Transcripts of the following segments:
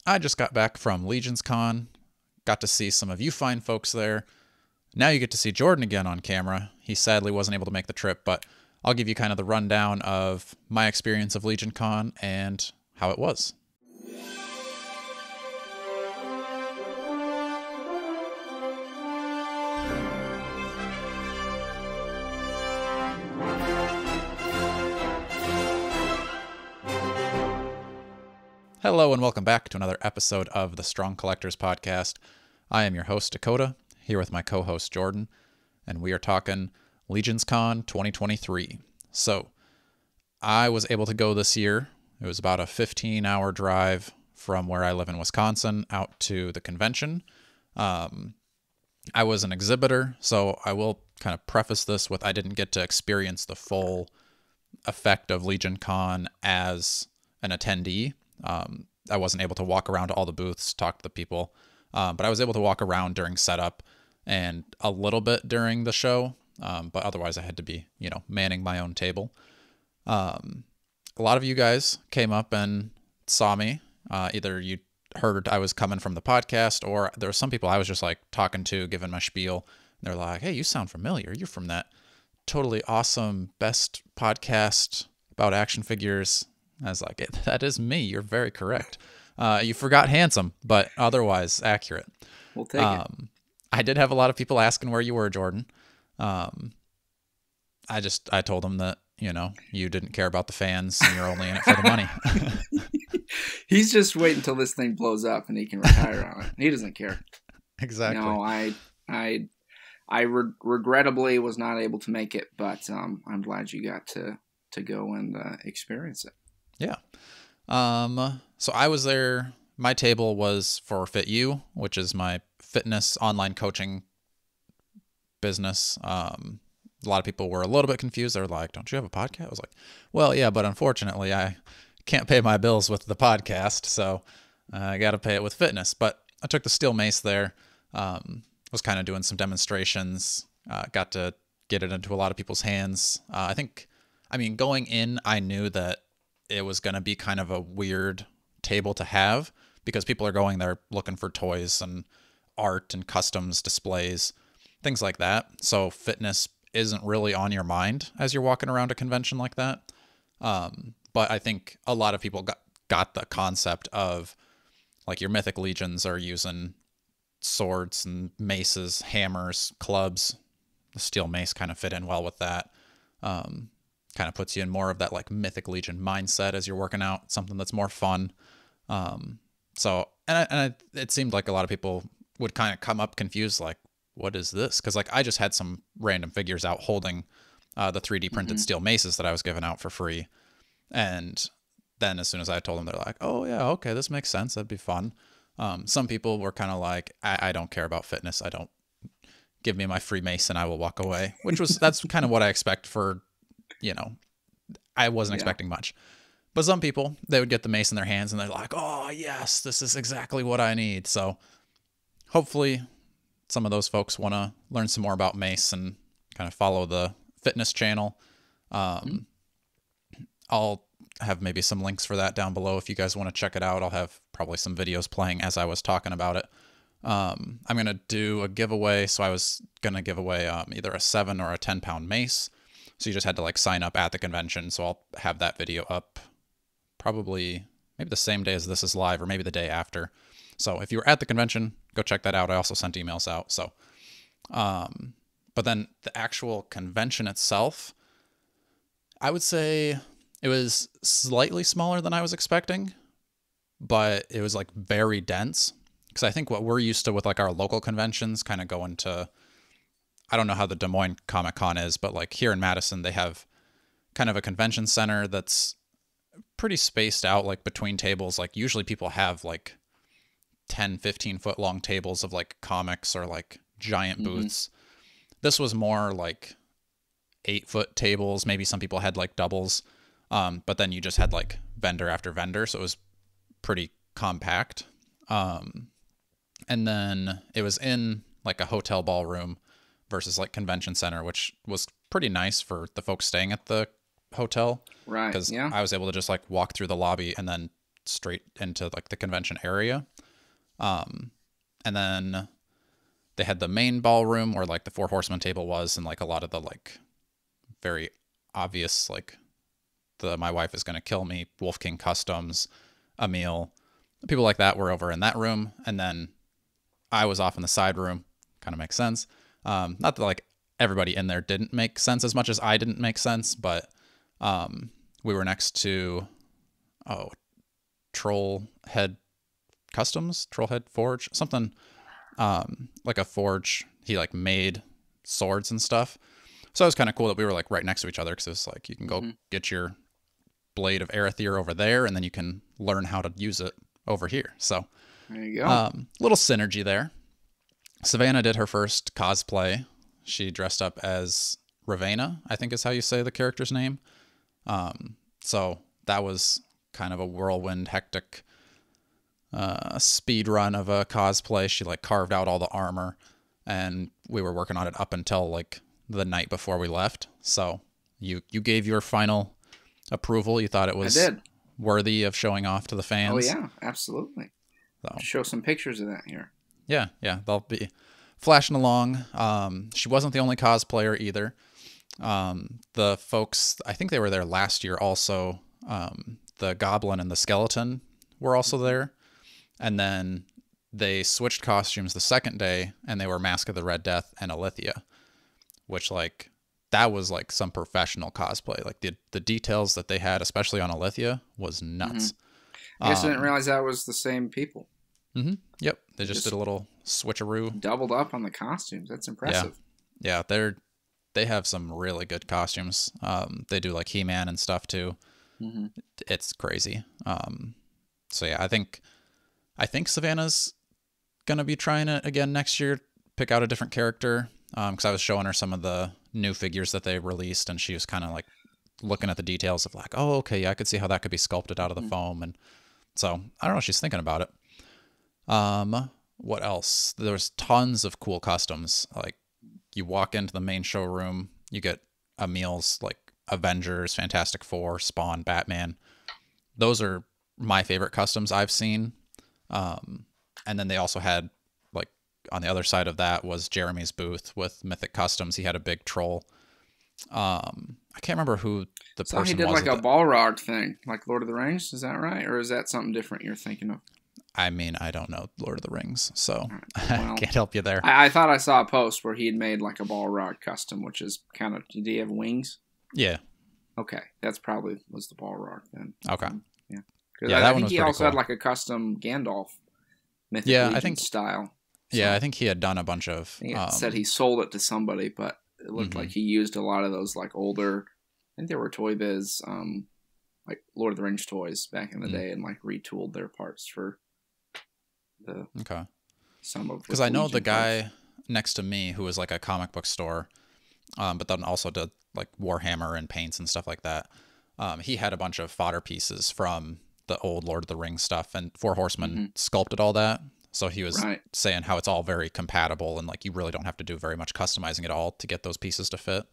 I just got back from Legion's Con, got to see some of you fine folks there. Now you get to see Jordan again on camera. He sadly wasn't able to make the trip, but I'll give you kind of the rundown of my experience of Legion Con and how it was. Hello and welcome back to another episode of the Strong Collectors Podcast. I am your host, Dakota, here with my co-host, Jordan, and we are talking Legion's Con 2023. So, I was able to go this year. It was about a 15-hour drive from where I live in Wisconsin out to the convention. I was an exhibitor, so I will kind of preface this with I didn't get to experience the full effect of Legion Con as an attendee. I wasn't able to walk around to all the booths, talk to the people, but I was able to walk around during setup and a little bit during the show, but otherwise I had to be, manning my own table. A lot of you guys came up and saw me. Either you heard I was coming from the podcast, or there were some people I was just like talking to, giving my spiel. And they're like, "Hey, you sound familiar. You're from that totally awesome best podcast about action figures." I was like, "That is me. You're very correct. You forgot handsome, but otherwise accurate." We'll take it. I did have a lot of people asking where you were, Jordan. I told them that, you didn't care about the fans and you're only in it for the money. He's just waiting until this thing blows up and he can retire on it. He doesn't care. Exactly. No, I regrettably was not able to make it, but I'm glad you got to go and experience it. Yeah. So I was there. My table was for Fit You, which is my fitness online coaching business. A lot of people were a little bit confused. They were like, "Don't you have a podcast?" I was like, "Well, yeah, but unfortunately I can't pay my bills with the podcast, so I got to pay it with fitness." But I took the steel mace there, was kind of doing some demonstrations, got to get it into a lot of people's hands. Going in, I knew that it was going to be kind of a weird table to have because people are going there looking for toys and art and customs displays, things like that. So fitness isn't really on your mind as you're walking around a convention like that. But I think a lot of people got the concept of like your mythic legions are using swords and maces, hammers, clubs. The steel mace kind of fit in well with that. Kind of puts you in more of that like mythic legion mindset as you're working out, something that's more fun. It seemed like a lot of people would kind of come up confused, like, "What is this?" Because like I just had some random figures out holding the 3D printed steel maces that I was giving out for free, and then as soon as I told them, they're like, "Oh yeah, okay, this makes sense. That'd be fun." Some people were kind of like, I don't care about fitness. I don't give me my free mace and I will walk away," that's kind of what I expect for. I wasn't expecting much. But some people, they would get the mace in their hands and they're like, "Oh, yes, this is exactly what I need." So hopefully some of those folks want to learn some more about mace and kind of follow the fitness channel. I'll have maybe some links for that down below if you guys want to check it out. I'll have probably some videos playing as I was talking about it. I'm going to do a giveaway. So I was going to give away either a 7 or a 10-pound mace. So you just had to like sign up at the convention. So I'll have that video up probably maybe the same day as this is live or maybe the day after. So if you were at the convention, go check that out. I also sent emails out. So, but then the actual convention itself, I would say it was slightly smaller than I was expecting, but it was like very dense. Because I think what we're used to with like our local conventions kind of go into, I don't know how the Des Moines ComicCon is, but like here in Madison, they have kind of a convention center that's pretty spaced out, like between tables. Like usually people have like 10, 15 foot long tables of like comics or like giant booths. This was more like 8-foot tables. Maybe some people had like doubles. But then you just had like vendor after vendor. So it was pretty compact. And then it was in like a hotel ballroom versus like convention center, which was pretty nice for the folks staying at the hotel. Right. Because Yeah. I was able to just like walk through the lobby and then straight into like the convention area. And then they had the main ballroom where like the Four Horsemen table was, and like a lot of the like very obvious like the My Wife Is Gonna Kill Me, Wolf King Customs, Emil, people like that were over in that room, and then I was off in the side room. Kind of makes sense. Not that like everybody in there didn't make sense as much as I didn't make sense, but we were next to Troll Head Customs, Troll Head Forge, something like a forge. He like made swords and stuff. So it was kind of cool that we were like right next to each other, because it was like you can go get your blade of Arethyr over there, and then you can learn how to use it over here. So there you go. Little synergy there. Savannah did her first cosplay. She dressed up as Ravenna, I think is how you say the character's name. So that was kind of a whirlwind, hectic speed run of a cosplay. She like carved out all the armor, and we were working on it up until like the night before we left. So you gave your final approval. You thought it was worthy of showing off to the fans. Oh yeah, absolutely. So show some pictures of that here. Yeah, they'll be flashing along. She wasn't the only cosplayer either. The folks, I think they were there last year also. The Goblin and the Skeleton were also there. And then they switched costumes the second day, and they were Mask of the Red Death and Alithia, which like that was like some professional cosplay. Like the details that they had, especially on Alithia, was nuts. I guess I didn't realize that was the same people. Yep, they just did a little switcheroo. Doubled up on the costumes. That's impressive. Yeah, they have some really good costumes. They do like He-Man and stuff too. It's crazy. So yeah, I think Savannah's gonna be trying it again next year. Pick out a different character. Because I was showing her some of the new figures that they released, and she was kind of like looking at the details of like, oh, okay, yeah, I could see how that could be sculpted out of the foam, and so I don't know. She's thinking about it. What else? There's tons of cool customs. Like you walk into the main showroom, you get Emil's like Avengers, Fantastic Four, Spawn, Batman. Those are my favorite customs I've seen. And then they also had like on the other side of that was Jeremy's booth with Mythic Customs. He had a big troll. I can't remember who the person was. He did like a Balrog thing, like Lord of the Rings. Is that right? Or is that something different you're thinking of? I mean, I don't know Lord of the Rings, so I can't help you there. I thought I saw a post where he had made like a Balrog custom, which is kind of, do you have wings? Yeah. Okay, that's probably was the Balrog then. Okay. Yeah, I think he also had like a custom Gandalf Mythic Legion style. So, yeah, I think he had done a bunch of... He said he sold it to somebody, but it looked like he used a lot of those like older... I think they were Toy Biz, like Lord of the Rings toys back in the day, and like retooled their parts for the... Okay. Some of because I know the guy next to me who was like a comic book store, but then also did like Warhammer and paints and stuff like that. He had a bunch of fodder pieces from the old Lord of the Rings stuff, and Four Horsemen sculpted all that. So he was saying how it's all very compatible, and like you really don't have to do very much customizing at all to get those pieces to fit.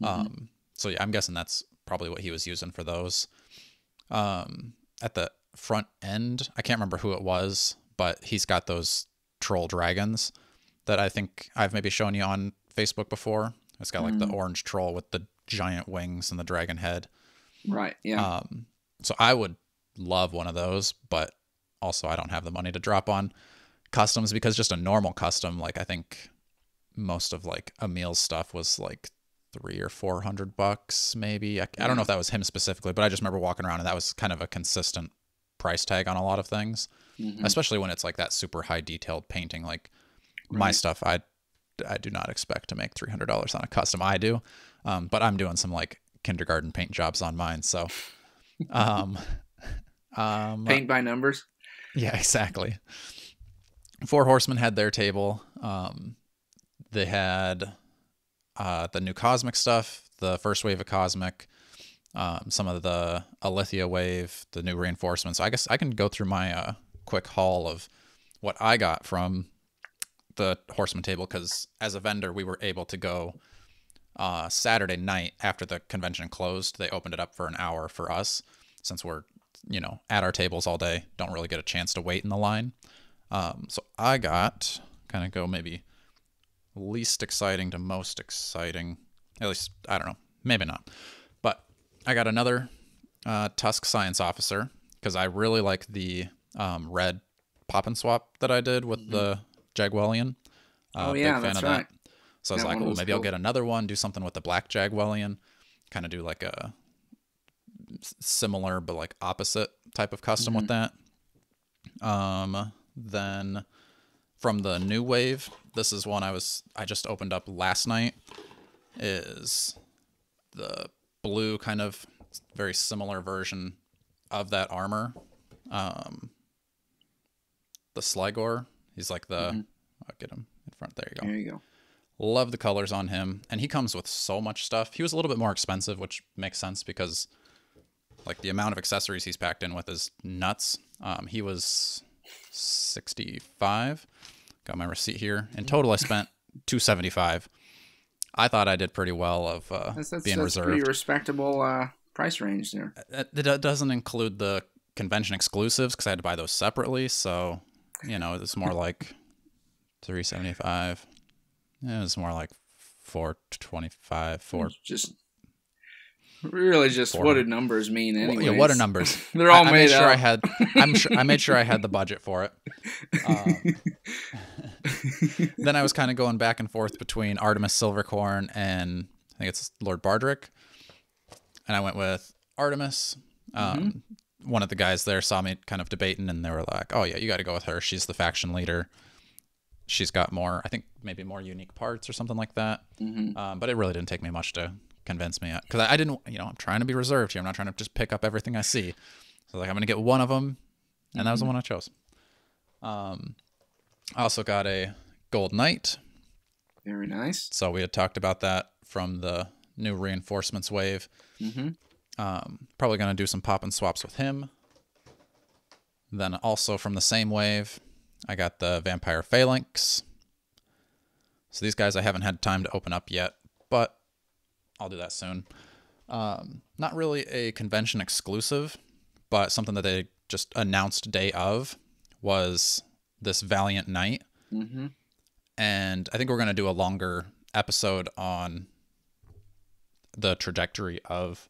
So yeah, I'm guessing that's probably what he was using for those. At the front end, I can't remember who it was, but he's got those troll dragons that I think I've maybe shown you on Facebook before. It's got like the orange troll with the giant wings and the dragon head. Right. Yeah. So I would love one of those, but also I don't have the money to drop on customs, because just a normal custom, like I think most of like Emil's stuff was like $300 or $400 maybe. I don't know if that was him specifically, but I just remember walking around and that was kind of a consistent price tag on a lot of things, especially when it's like that super high detailed painting. Like my stuff, I do not expect to make $300 on a custom. I do, but I'm doing some like kindergarten paint jobs on mine. So, paint by numbers. Yeah, exactly. Four Horsemen had their table. They had the new Cosmic stuff, the first wave of Cosmic, some of the Alithia wave, the new reinforcements. So I guess I can go through my quick haul of what I got from the Horseman table, because as a vendor, we were able to go Saturday night after the convention closed. They opened it up for an hour for us, since we're at our tables all day, don't really get a chance to wait in the line. So I got, kind of go maybe least exciting to most exciting. At least, I don't know. Maybe not. But I got another Tusk Science Officer because I really like the red pop and swap that I did with the Jagwellian. Oh, Big yeah, fan that's of right. that. So I was That like, one oh, was maybe I'll cool. get another one, do something with the black Jagwellian, kind of do like a similar but like opposite type of custom with that. Then from the new wave, this is one I just opened up last night, is the blue kind of very similar version of that armor. The Sligor, he's like the, I'll get him in front, there you go. There you go. Love the colors on him, and he comes with so much stuff. He was a little bit more expensive, which makes sense because like the amount of accessories he's packed in with is nuts. He was $65. Got my receipt here. In total, I spent $275. I thought I did pretty well of being that's reserved. pretty respectable price range there. It doesn't include the convention exclusives because I had to buy those separately. So, it's more like $375. Yeah, it's more like $425. Just really, just what do numbers mean anyway? Yeah, what are numbers? They're all made up. I made sure I had the budget for it. Then I was kind of going back and forth between Artemis Silvercorn and I think it's Lord Bardrick, and I went with Artemis. One of the guys there saw me kind of debating, and they were like, "Oh yeah, you got to go with her. She's the faction leader. She's got more, I think maybe more unique parts or something like that." But it really didn't take me much to convince me because I didn't, I'm trying to be reserved here. I'm not trying to just pick up everything I see. So like I'm gonna get one of them, and that was the one I chose. I also got a Gold Knight. Very nice. So we had talked about that from the new reinforcements wave. Probably going to do some pop and swaps with him. Then also from the same wave, I got the Vampire Phalanx. So these guys I haven't had time to open up yet, but I'll do that soon. Not really a convention exclusive, but something that they just announced day of was this Valiant Knight. And I think we're going to do a longer episode on the trajectory of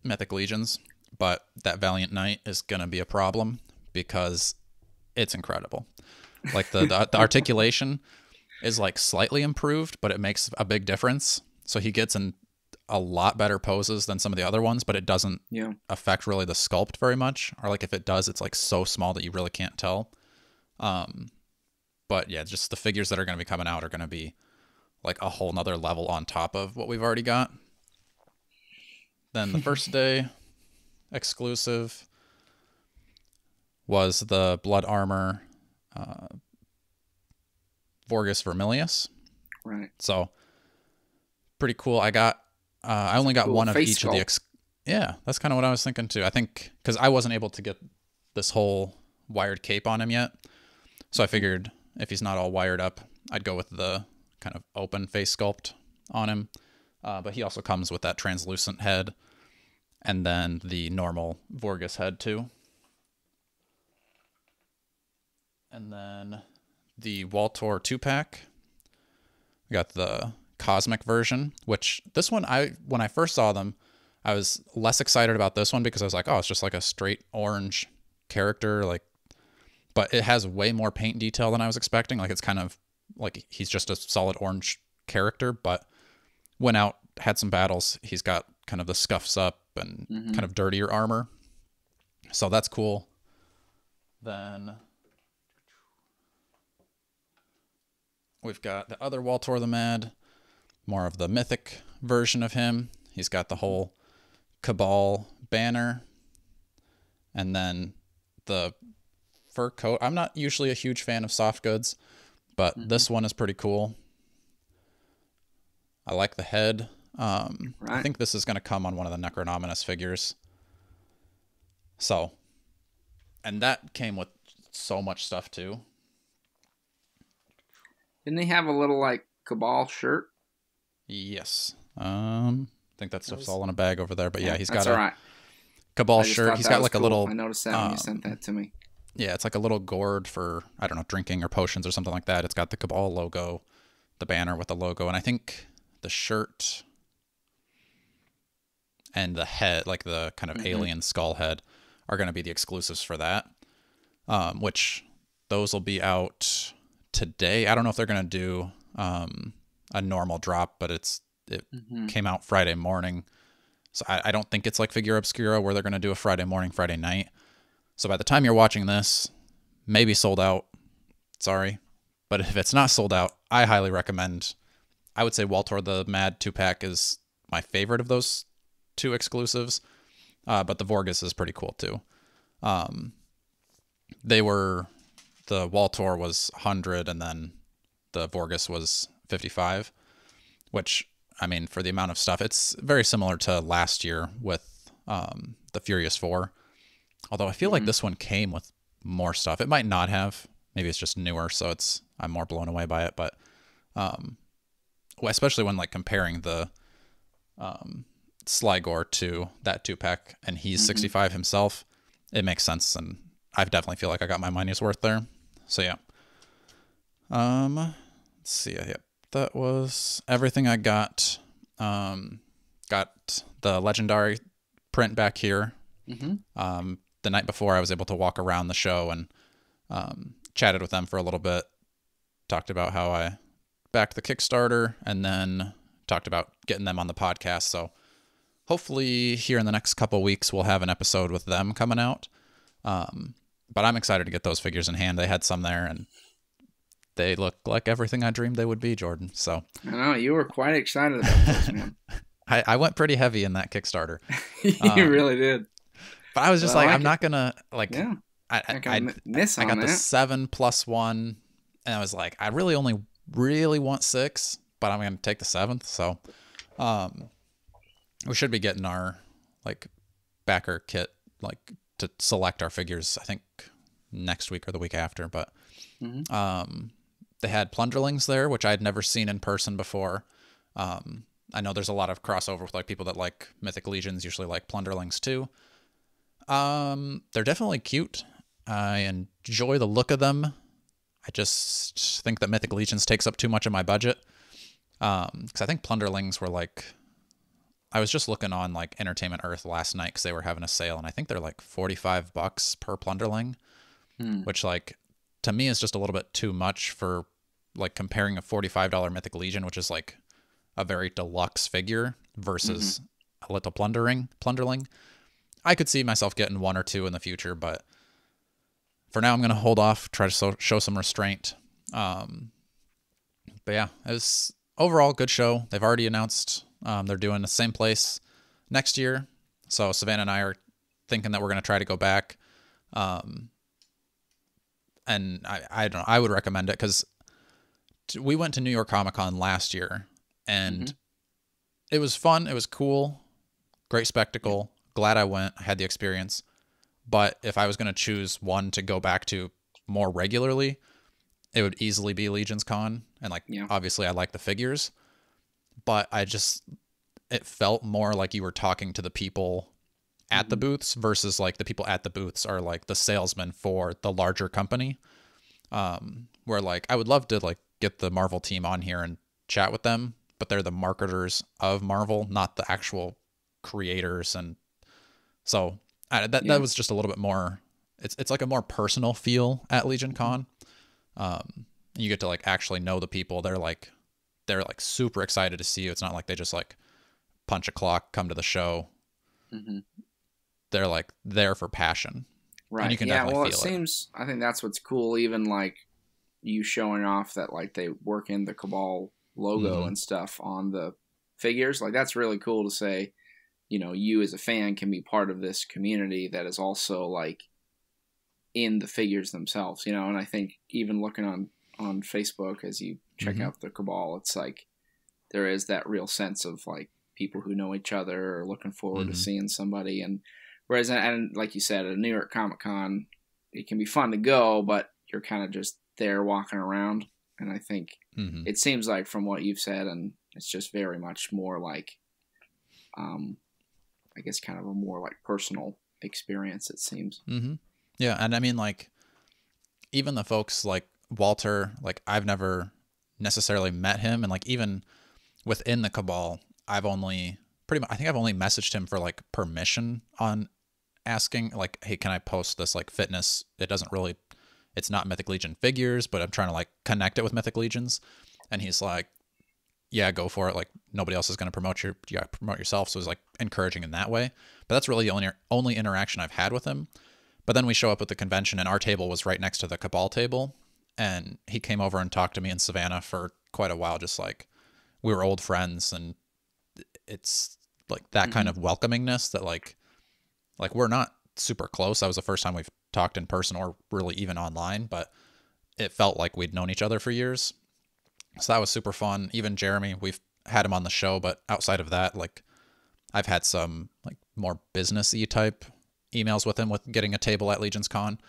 Mythic Legions, but that Valiant Knight is going to be a problem because it's incredible. Like the articulation is like slightly improved, but it makes a big difference. So he gets in a lot better poses than some of the other ones, but it doesn't affect really the sculpt very much. Or like if it does, it's like so small that you really can't tell. But yeah, just the figures that are going to be coming out are going to be like a whole nother level on top of what we've already got. Then the first day exclusive was the Blood Armor Vorgus Vermilius. Right. So pretty cool. I only got cool one of face each of the yeah, that's kind of what I was thinking too. I think because I wasn't able to get this whole wired cape on him yet, so I figured if he's not all wired up, I'd go with the kind of open face sculpt on him. But he also comes with that translucent head and then the normal Vorgus head too. And then the Waltor 2-pack. We got the Cosmic version, which this one, when I first saw them, I was less excited about this one because I was like, oh, it's just like a straight orange character, but it has way more paint detail than I was expecting. Like it's kind of like he's just a solid orange character, but went out, had some battles. He's got kind of the scuffs up and kind of dirtier armor. So that's cool. Then we've got the other Waltor the Mad, more of the mythic version of him. He's got the whole Cabal banner. And then the fur coat. I'm not usually a huge fan of soft goods, but this one is pretty cool. I like the head. I think this is going to come on one of the Necronominus figures. So, and that came with so much stuff too. Didn't they have a little like Cabal shirt? Yes. I think that stuff's all in a bag over there, but yeah, he's got all right. Cabal I just shirt. thought He's that got was like a cool. I little, noticed that when you sent that to me. yeah, it's like a little gourd for, I don't know, drinking or potions or something like that. It's got the Cabal logo, the banner with the logo, and I think the shirt and the head, like the kind of alien skull head, are going to be the exclusives for that. Which those will be out today. I don't know if they're going to do a normal drop, but it came out Friday morning. So I don't think it's like Figure Obscura where they're going to do a Friday morning, Friday night. So by the time you're watching this, maybe sold out. Sorry. But if it's not sold out, I highly recommend. I would say Waltor the Mad 2-pack is my favorite of those two exclusives. But the Vorgus is pretty cool too. The Waltor was 100 and then the Vorgus was 55, which, I mean, for the amount of stuff, it's very similar to last year with the Furious 4. Although I feel like this one came with more stuff. It might not have. Maybe it's just newer, so I'm more blown away by it. But especially when like comparing the Sligor to that 2-pack, and he's 65 himself, it makes sense, and I definitely feel like I got my money's worth there. So yeah. Let's see. Yep, that was everything I got. Got the legendary print back here. The night before, I was able to walk around the show and chatted with them for a little bit. Talked about how I backed the Kickstarter, and then talked about getting them on the podcast. So hopefully here in the next couple weeks, we'll have an episode with them coming out. But I'm excited to get those figures in hand. They had some there, and they look like everything I dreamed they would be, Jordan. So I know you were quite excited about this, man. I went pretty heavy in that Kickstarter. You really did. But I was just I'm not gonna like. Yeah. I miss on got the that. 7+1, and I was like, I really only want 6, but I'm gonna take the 7th. So, we should be getting our like backer kit like to select our figures, I think next week or the week after. But they had plunderlings there, which I had never seen in person before. I know there's a lot of crossover with like people that like Mythic Legions usually like plunderlings too. They're definitely cute. I enjoy the look of them. I just think that Mythic Legions takes up too much of my budget. Because I think plunderlings were like, I was just looking on like Entertainment Earth last night because they were having a sale, and I think they're like $45 per plunderling, which like to me is just a little bit too much for like comparing a $45 Mythic Legion, which is like a very deluxe figure, versus a little plunderling. I could see myself getting 1 or 2 in the future, but for now I'm going to hold off, try to show some restraint. But yeah, it was overall a good show. They've already announced they're doing the same place next year. So Savannah and I are thinking that we're going to try to go back. And I don't know, I would recommend it because we went to New York ComicCon last year, and it was fun. It was cool. Great spectacle. Glad I went. I had the experience. But if I was going to choose one to go back to more regularly, it would easily be Legion's Con. And like, obviously I like the figures, but it felt more like you were talking to the people at the booths versus like the people at the booths are like the salesmen for the larger company. Where like, I would love to like get the Marvel team on here and chat with them, but they're the marketers of Marvel, not the actual creators. And so that was just a little bit more, it's like a more personal feel at Legion Con. You get to like actually know the people. They're like super excited to see you. It's not like they just like punch a clock, come to the show. They're like there for passion. Right. And you can definitely feel seems, I think that's what's cool. Even like you showing off that like they work in the Cabal logo and stuff on the figures. Like that's really cool to say, you know, you as a fan can be part of this community that is also like in the figures themselves, you know. And I think even looking on Facebook as you check out the Cabal, it's like there is that real sense of like people who know each other or looking forward to seeing somebody. And whereas, and like you said, at a New York Comic-Con, it can be fun to go, but you're kind of just there walking around. And I think it seems like from what you've said, and it's just very much more like, I guess kind of a more like personal experience, it seems. Mm-hmm. Yeah, and I mean, like, even the folks like Walter, like, I've never necessarily met him, and like even within the Cabal, I've only pretty much, I think I've only messaged him for like permission on asking, like, hey, can I post this like fitness? It doesn't really, it's not Mythic Legion figures, but I'm trying to like connect it with Mythic Legions, and he's like, yeah, go for it. Like, nobody else is going to promote you gotta promote yourself. So it's like encouraging in that way. But that's really the only interaction I've had with him. But then we show up at the convention, and our table was right next to the Cabal table, and he came over and talked to me in Savannah for quite a while, just like we were old friends. And it's like that kind of welcomingness that like we're not super close. That was the first time we've talked in person or really even online, but it felt like we'd known each other for years. So that was super fun. Even Jeremy, we've had him on the show, but outside of that, like, I've had some like more business-y type emails with him with getting a table at Legion's Con.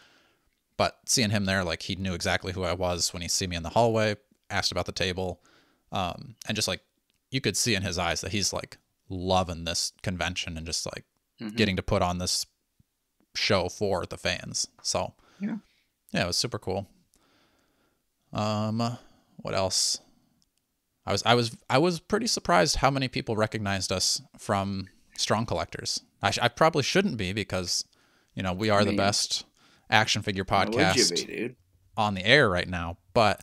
But seeing him there, like, he knew exactly who I was when he see me in the hallway, asked about the table, and just like you could see in his eyes that he's like loving this convention and just like getting to put on this show for the fans. So yeah, it was super cool. What else? I was pretty surprised how many people recognized us from Strong Collectors. I probably shouldn't be, because, you know, we are the best action figure podcast on the air right now, but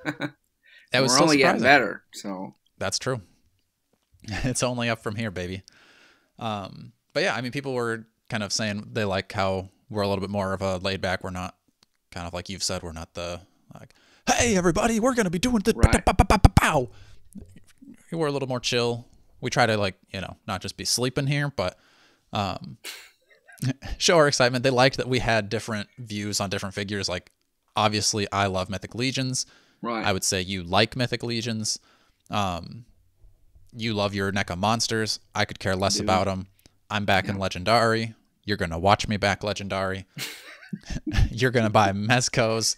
it was we're only getting better, so that's true. It's only up from here, baby. But yeah, I mean, people were kind of saying they like how we're a little bit more of a laid back. We're not kind of like you've said, we're not the like, hey everybody, we're gonna be doing the pow. We're a little more chill. We try to, like, you know, not just be sleeping here, but show our excitement. They liked that we had different views on different figures. Like, obviously, I love Mythic Legions. Right. I would say you like Mythic Legions. You love your NECA monsters. I could care less about them. I'm back in Legendary. You're gonna watch me back Legendary. You're gonna buy Mezcos.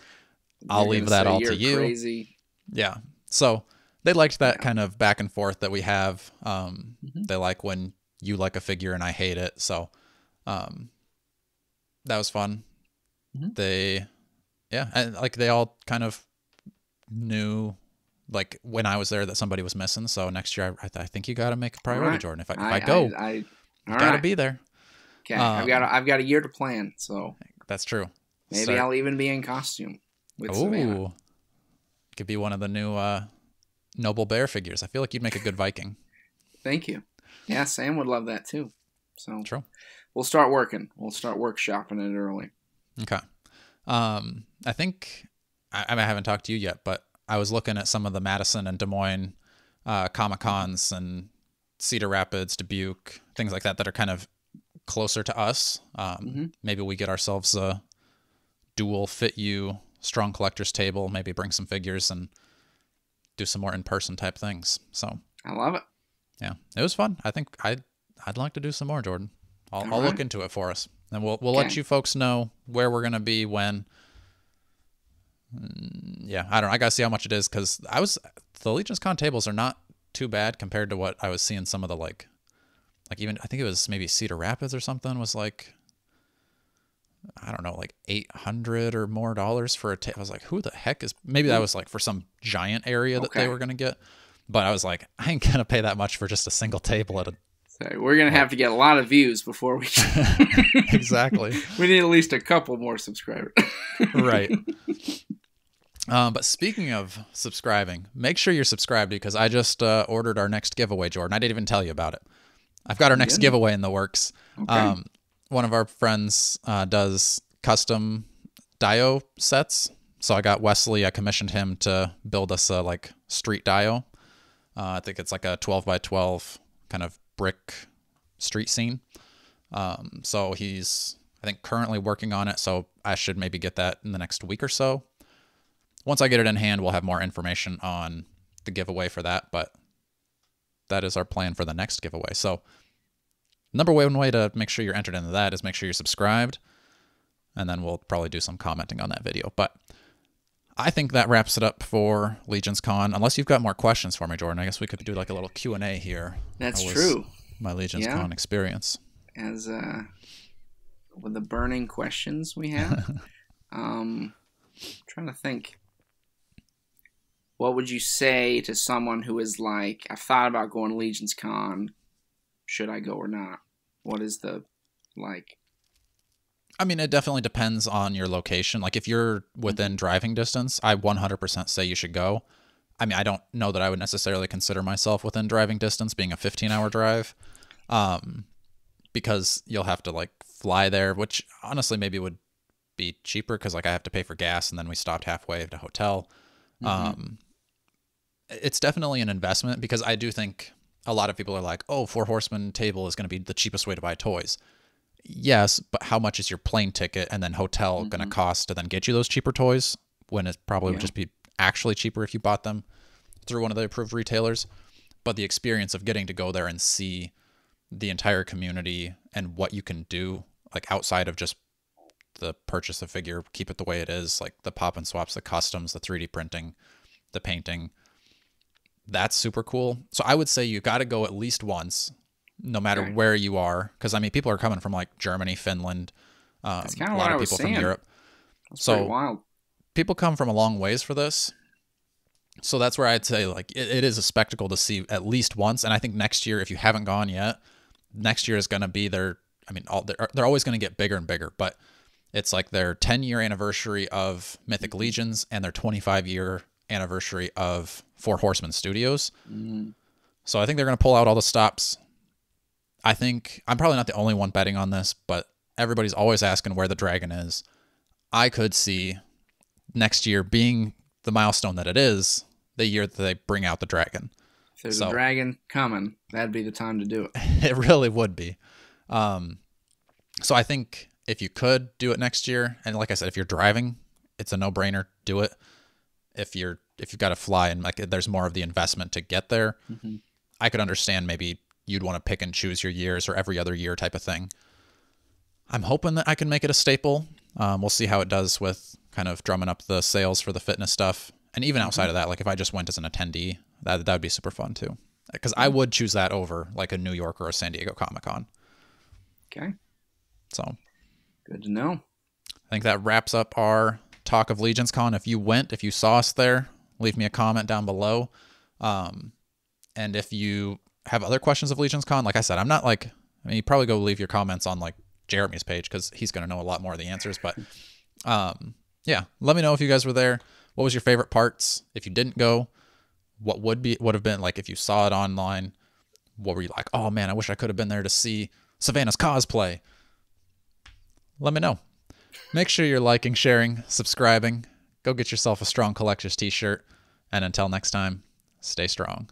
I'll leave that all to you. Crazy. Yeah. So they liked that kind of back and forth that we have. They like when you like a figure and I hate it. So that was fun. And like they all kind of knew, like, when I was there, that somebody was missing. So next year, I think you got to make a priority, Jordan. If I go, you got to be there. Okay, I've got a year to plan. So that's true. Maybe I'll even be in costume with Savannah. Could be one of the new Noble Bear figures. I feel like you'd make a good Viking. Thank you. Yeah, Sam would love that too. So true. We'll start working. We'll start workshopping it early. Okay. I think I haven't talked to you yet, but I was looking at some of the Madison and Des Moines ComicCons and Cedar Rapids, Dubuque, things like that are kind of closer to us. Maybe we get ourselves a dual fit you Strong Collectors table, maybe bring some figures and do some more in-person type things. So I love it. Yeah, it was fun. I think I'd like to do some more, Jordan. I'll look into it for us, and we'll let you folks know where we're gonna be when. Yeah, I don't know. I gotta see how much it is, because the Legion's Con tables are not too bad compared to what I was seeing. Some of the like even I think it was maybe Cedar Rapids or something was like, I don't know, like $800 or more for a table. I was like, who the heck is? Maybe that was like for some giant area that they were gonna get, but I was like, I ain't gonna pay that much for just a single table at a. So we're gonna have to get a lot of views before we. Exactly. We need at least a couple more subscribers. Right. But speaking of subscribing, make sure you're subscribed, because I just ordered our next giveaway, Jordan. I didn't even tell you about it. I've got our next giveaway in the works. Okay. One of our friends does custom dio sets. So I got Wesley, I commissioned him to build us a like street dio. I think it's like a 12 by 12 kind of brick street scene. So he's, I think, currently working on it. So I should maybe get that in the next week or so. Once I get it in hand, we'll have more information on the giveaway for that, but that is our plan for the next giveaway. So number one way to make sure you're entered into that is make sure you're subscribed, and then we'll probably do some commenting on that video. But I think that wraps it up for Legion's Con. Unless you've got more questions for me, Jordan, I guess we could do like a little Q&A here. That's true. My Legion's Con experience. As with the burning questions we have. Trying to think. What would you say to someone who is like, I've thought about going to Legion's Con. Should I go or not? What is the, like... I mean, it definitely depends on your location. Like, if you're within driving distance, I 100% say you should go. I mean, I don't know that I would necessarily consider myself within driving distance, being a 15-hour drive, because you'll have to, like, fly there, which honestly maybe would be cheaper because, like, I have to pay for gas, and then we stopped halfway at a hotel. It's definitely an investment because I do think a lot of people are like, oh, Four Horsemen table is going to be the cheapest way to buy toys. Yes, but how much is your plane ticket and then hotel going to cost to then get you those cheaper toys when it probably would just be actually cheaper if you bought them through one of the approved retailers? But the experience of getting to go there and see the entire community and what you can do, like outside of just the purchase of figure, keep it the way it is, like the pop and swaps, the customs, the 3D printing, the painting, that's super cool. So I would say you got to go at least once, no matter where you are. Because, I mean, people are coming from like Germany, Finland, a lot of people from Europe. That's pretty wild. People come from a long ways for this. So that's where I'd say like it is a spectacle to see at least once. And I think next year, if you haven't gone yet, next year is going to be their, I mean, they're always going to get bigger and bigger, but it's like their 10-year anniversary of Mythic Legions and their 25-year anniversary of Four Horsemen Studios. So I think they're going to pull out all the stops. I think I'm probably not the only one betting on this, but everybody's always asking where the dragon is. I could see next year being the milestone that it is, the year that they bring out the dragon. If there's a dragon coming, that'd be the time to do it. It really would be. So I think if you could do it next year, and like I said, if you're driving, it's a no-brainer, do it. If you've got to fly and like there's more of the investment to get there, I could understand maybe you'd want to pick and choose your years or every other year type of thing. I'm hoping that I can make it a staple. We'll see how it does with kind of drumming up the sales for the fitness stuff. And even outside of that, like if I just went as an attendee, that would be super fun too. Because I would choose that over like a New York or a San Diego Comic-Con. Okay. So. Good to know. I think that wraps up our talk of Legion's Con. If you saw us there, leave me a comment down below. And if you have other questions of Legion's Con, like I said, you probably go leave your comments on like Jeremy's page because he's going to know a lot more of the answers. But yeah, let me know if you guys were there. What was your favorite parts? If you didn't go, what would have been like if you saw it online? What were you like? Oh man, I wish I could have been there to see Savannah's cosplay. Let me know. Make sure you're liking, sharing, subscribing. Go get yourself a Strong Collectors t-shirt. And until next time, stay strong.